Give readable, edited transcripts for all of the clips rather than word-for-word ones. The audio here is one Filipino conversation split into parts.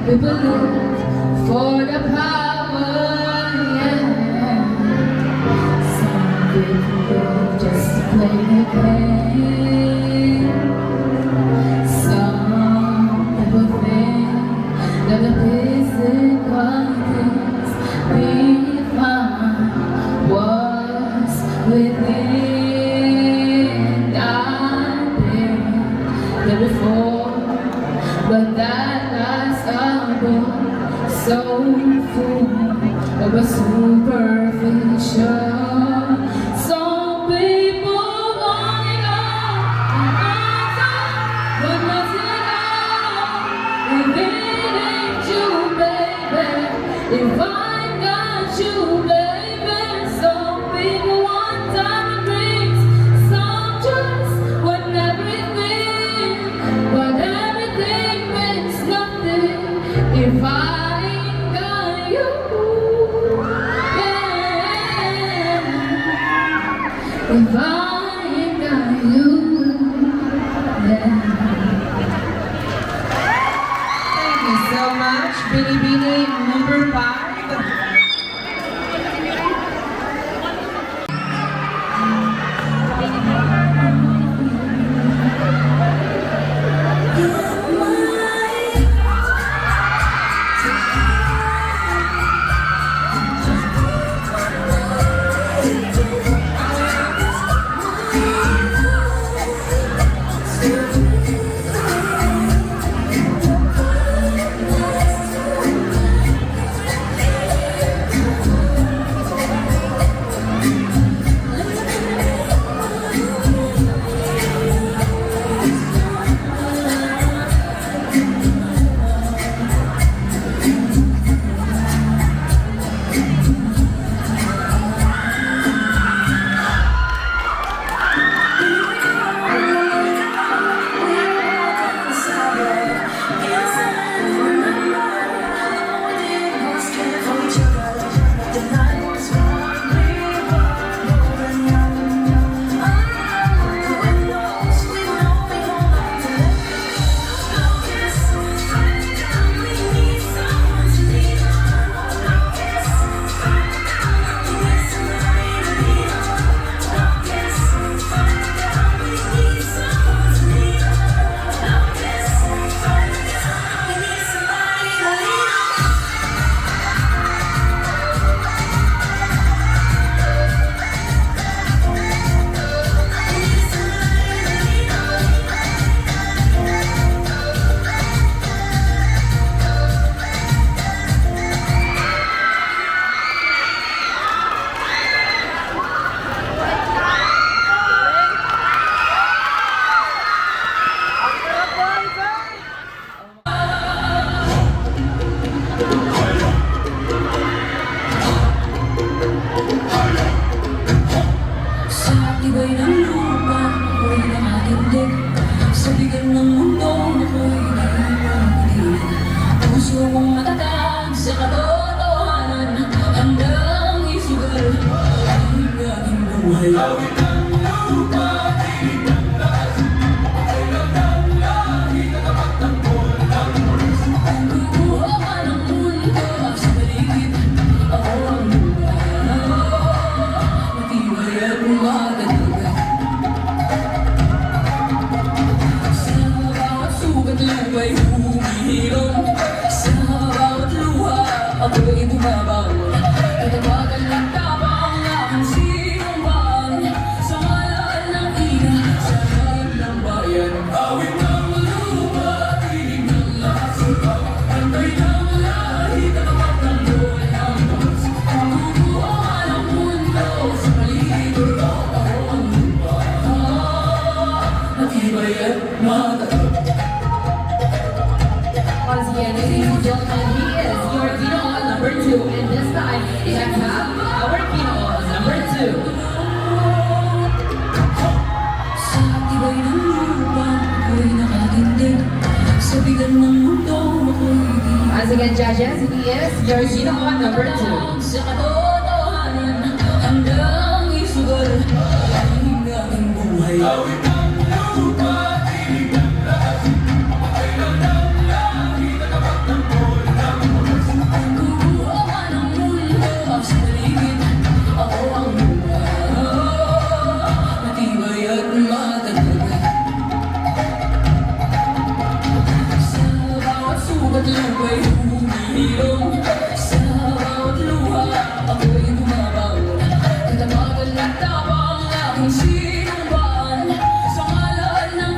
People live for the power, yeah. Some people live just to play the game. Some people think that the physical things define what's within. I've been there before, but that last album so full of a superficial. Some people want it all, but nothing at all. If it ain't you, baby, if I got you, baby. Some people want diamond rings, some just want everything, but everything means nothing if I ain't got you, yeah. If I ain't got you, yeah. Thank you so much, Bini Bini, number 5. Ako'y bumabangon, tatawagan ng tapang aking sinuman. Sa ngalan ng ina, sa ngalan ng bayan. Awit ng lupa, tinig ng lasuka. Antay ng lahi, katapat ng buhay ng Diyos. Maguguhan ang mundo, sa paligid ko ako ang lupa. Matibay at matatag. Once again, ladies and gentlemen, he is your Pinoy number 2, and this time, let's have our Pinoy number 2. Sa tibay ng lupa, ako'y nakatindig. Sa bigan ng mundo, ako'y di. As again, judges, he is Georgina on number 2. Sa katotohanan, handang isugal ang aking buhay. Kukuha man ang mundo sa paligid, ako ang muna. Matibay at matagal. Sa bawat sugat lupa'y humihilom. Sa bawat luha ako'y bumabangon. Katamagan ng tapang aking sinumbaan. Sa ngalan ng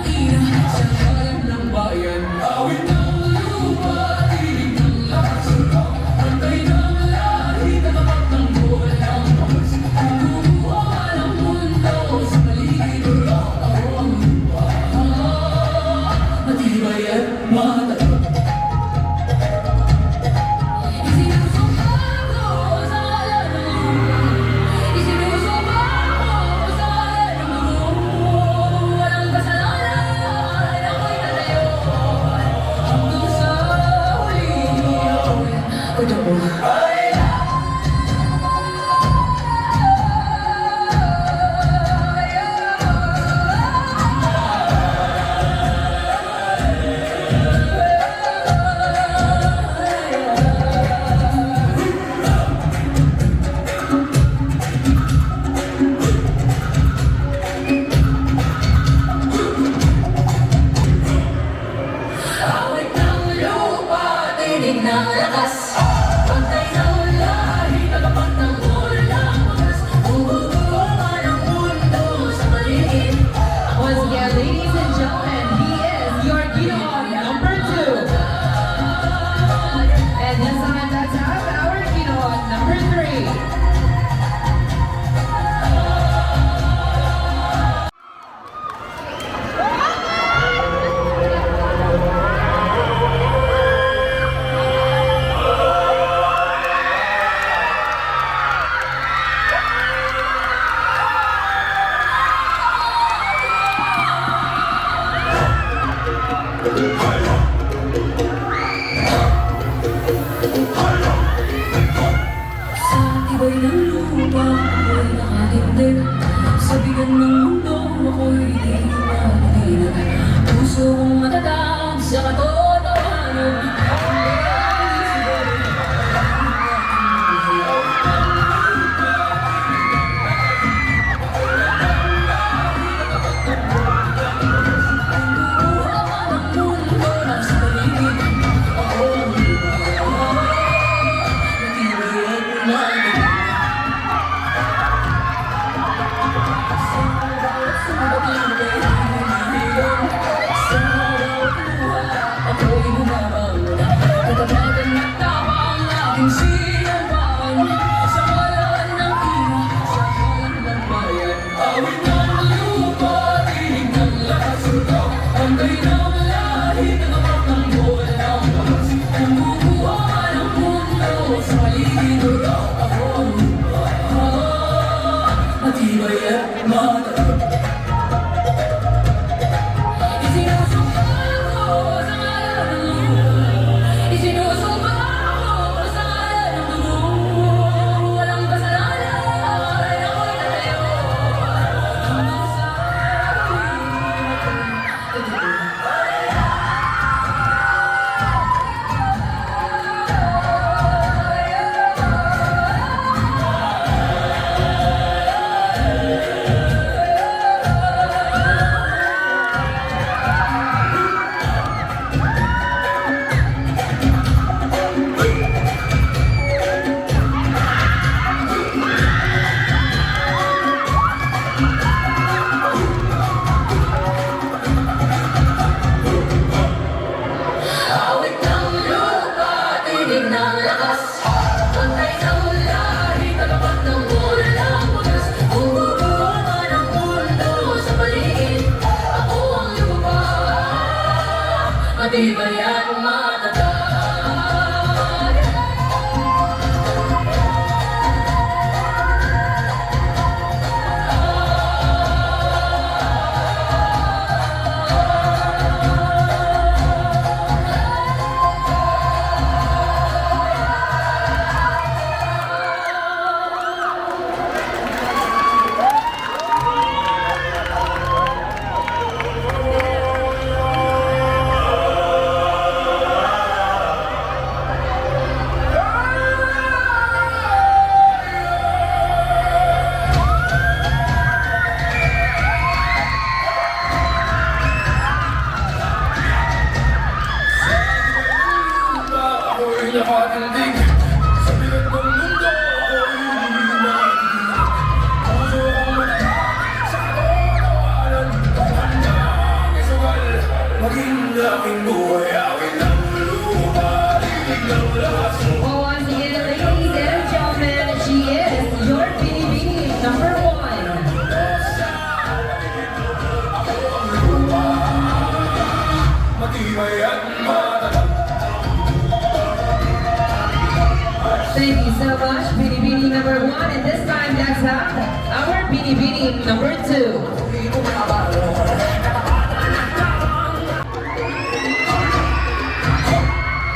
much, Binibini number 1. And this time, that's our Binibini number 2.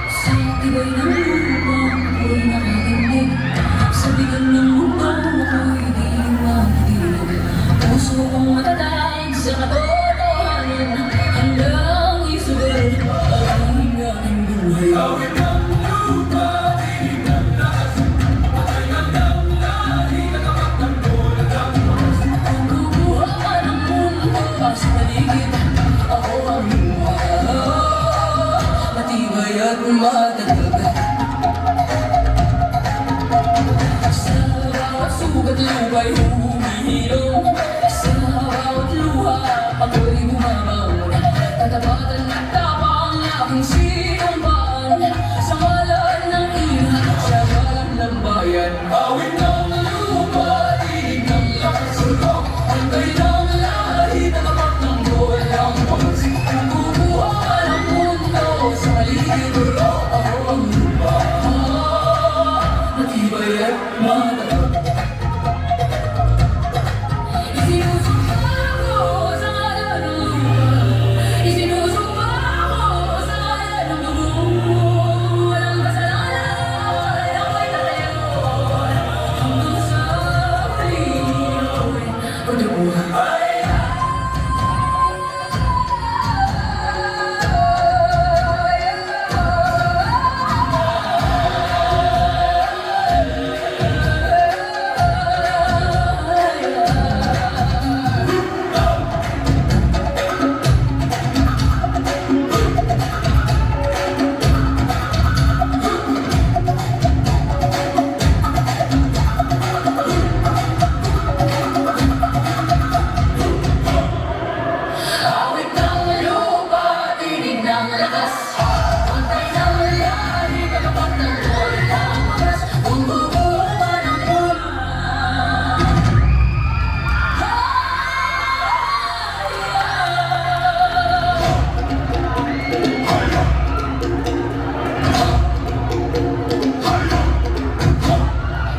Sa tibay ng lupa, ako'y nakatingin. Sa bigat ng mundo, ako'y di matitinag. Puso kong matatag sa katotohanan, hanggang isugal ang aking buhay. Awit ng lupa, tinig ng lakas, patay ng lahi, nagamat ng bulag. Kung kukuha ka ng mundo sa paligid, ako ang luha. Matibay at matatag. Sa bawat sugat lupa'y humihilom. Sa bawat luha ako'y bumabangon. Tatapatan at tapang aking sinumpaan. Sa ngalan ng ina, sa ngalan ng bayan. Awit ng lupa, tinig ng lakas, hanggang ng lahi, nagamat ng bulang. Kung kukuha ka ng mundo sa paligid, ako ang lupa. Matibay at matatag. Isinusumpa ko sa ngalan ng lupa. Isinusumpa ko sa ngalan ng dugo. Walang kasalanan, ako'y tatayo. Hanggang sa huli, ako'y pagdabuhay. Awit ng lupa, tinig ng lakas, pantay ng lahi, katapat ng walang wagas. Kung kukuha ka ng mundo,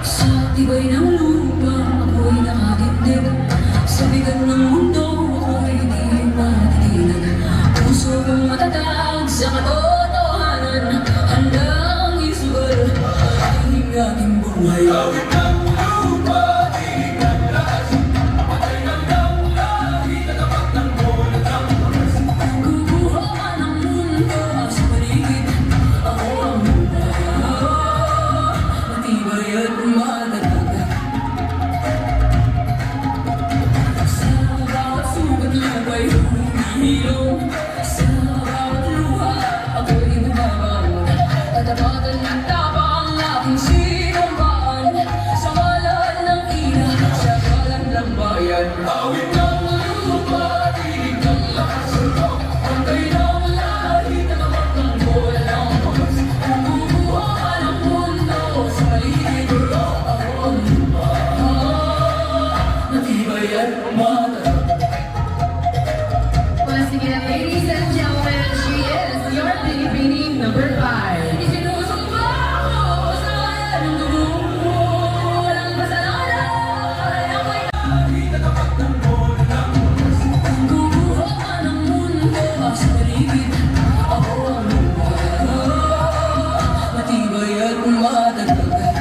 sa tibay ng lupa, ako'y nakatindid. Sa bigat ng mundo, ako'y di matitinag. Puso kong matatag sa katotohanan, handang isugal ang aking buhay. Awit ng lupa, tinig ng lakas, patay ng lahi, nagamat ng bulag. Kung kukuha ka ng mundo sa paligid, ako ang lupa. Matibay at matatag. Sa bawat sugat lupa'y humihilom. Sa bawat luha ako'y bumabangon. Tatapatan ng tapang aking sinumpaan. Sa ngalan ng ina, sa ngalan ng bayan. Awit ng lupa, tinig ng lakas, pantay ng lahi, nagamat ng walang wagas. Kung kukuha ka ng mundo sa paligid, ako ang lupa. Matibay at matatag. Once again, ladies and gentlemen, she is your Binibini number 5. Isinusumpa ko sa ngalan ng dugo. Walang kasalanan, ako'y lahi, nagamat ng bulang. Kung kukuha ka ng mundo sa paligid, ako ang lupa. Matibay at matatag.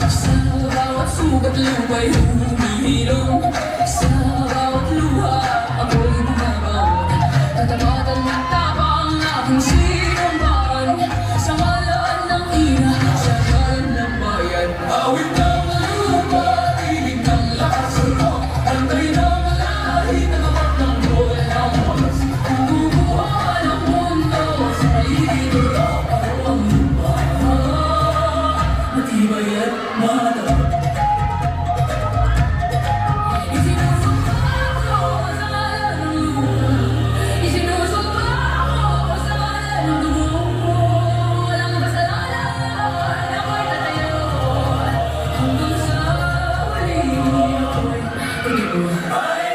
Sa bawat sugat lupa'y humihilom. Sa bawat luha ako'y bumabangon. Tatapatan ng tapang aking sinumpaan. Sa ngalan ng ina, sa ngalan ng bayan. Awit ng lupa, tinig ng lakas, pantay ng lahi, nagamat ng walang wagas. Kung kukuha ka ng mundo sa paligid, ako ang lupa. Matibay at matatag. Isinusumpa ko sa ngalan ng lupa. Isinusumpa ko sa ngalan ng dugo. Walang kasalanan, ako'y tatayo. Hanggang sa huli, ako'y pagdabuhay.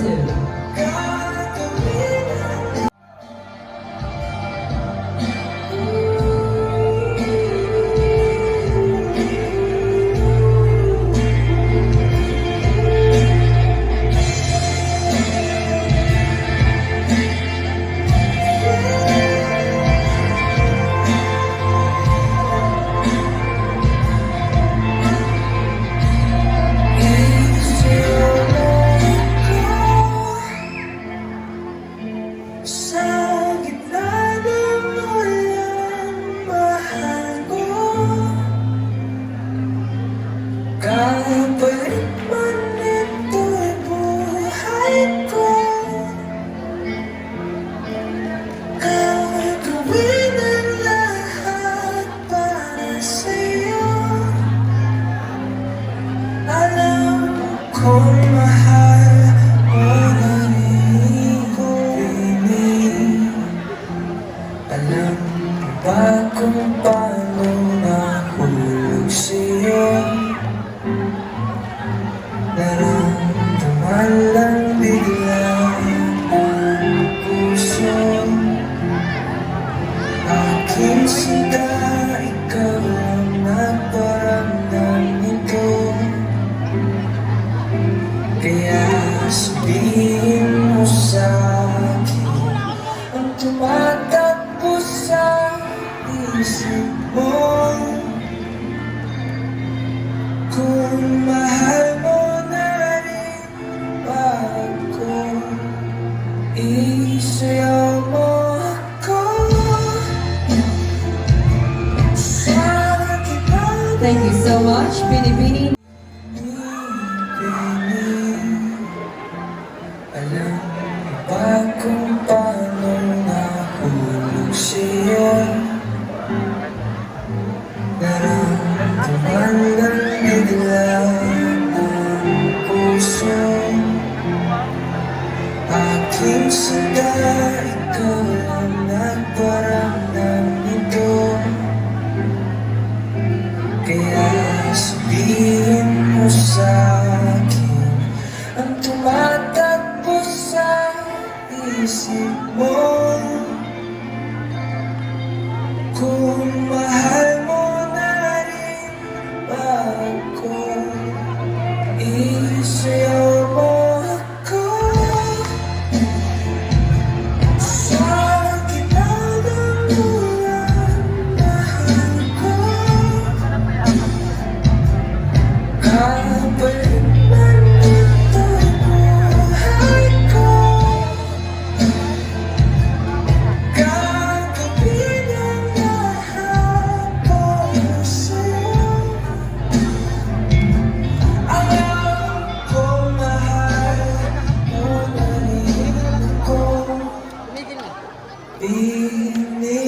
2. Sa gitna ng walang mahal ko, kapalit man ito'y buhay ko, gagawin ang lahat para sa'yo. Alam kong mahal mo na rin ko, baby. Alam mo ba kung paano nahulog sa'yo? Naramdaman lang bigla ang puso. Aking sinta, ikaw ang nagparamdam nito. Kaya sabihin mo sa'kin ang tumatakbo sa isip mo. Kung mahal mo na rin ba ako, isayaw mo ako. Sana kita Thank you so much, Binibini. alam mo ba kung paano nahulog sa'yo? Naramdaman lang bigla ang puso. Aking sinta, ikaw lang nagparamdam nito. Kaya sabihin mo sa'kin ang tumatakbo sa isip mo. Kung mahal mo na rin ba ako, isayaw mo ako. Sa gitna ng walang mahal ko, kapalit man ito'y buhay ko, gagawin ang lahat para sa'yo. Alam ko mahal mo na rin ako, binibini.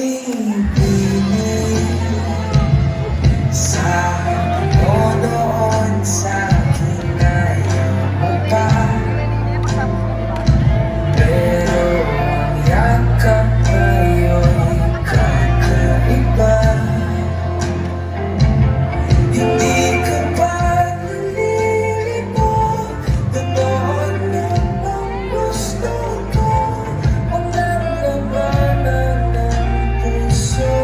Sabi mo noon sa'kin na ayaw mo pa, pero ang yakap ngayon'y kakaiba. Hindi ka ba nalilibot? Totoo na ang gusto ko, ang nalalaman ng puso.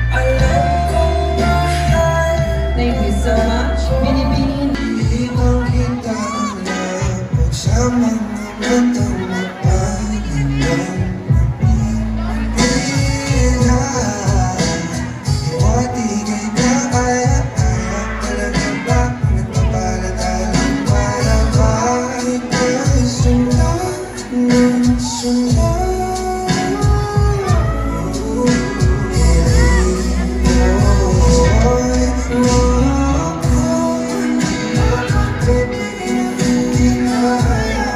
Alam kong mahal Thank you so much, Binibini. Iwan kita na pagsama ng batang mapagilan. Iwati kay na kaya-kaya talaga ba? Nagpapalatalang para ba? Ito'y sunod ng sunod. Hindi kaya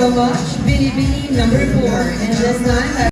so much. Bini Bini number 4. And this time,